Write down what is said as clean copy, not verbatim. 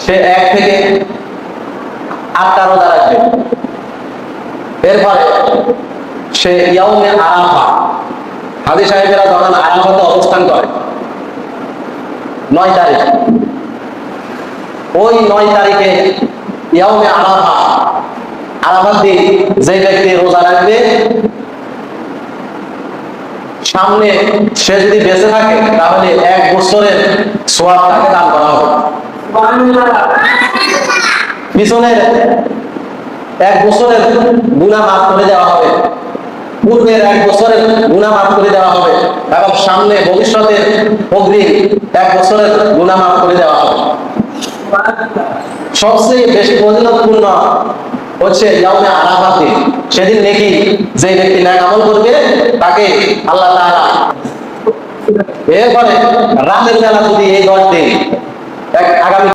সে 1 থেকে 8টা রোজা রাখবে। এরপরে সে ইয়াউমে আরাফা, হাজী সাহেবেরা যখন আরাফাতে অবস্থান করে 9 তারিখ, ওই 9 তারিখে ইয়াউমে আরাফা, আরাফার দিন যে ব্যক্তি রোজা রাখবে, সামনে সে যদি বেঁচে থাকে তাহলে 1 বছরের সওয়াব তাকে দান করা হবে। পিছনের 1 বছরের গুনাহ মাফ করে দেওয়া হবে, পূর্বের 1 বছরের গুনাহ মাফ করে দেওয়া হবে, এবং সামনে ভবিষ্যতের অগ্রিম 1 বছরের গুনাহ মাফ করে দেওয়া হবে। সবচেয়ে বেশি ফজিলতপূর্ণ হচ্ছে ইয়াউমে আরাফার দিন। সেদিন নেকি যে ব্যক্তি নেক আমল করবে তাকে আল্লাহ তাআলা, এরপরে রাতের বেলা যদি এই 10 দিন আগামী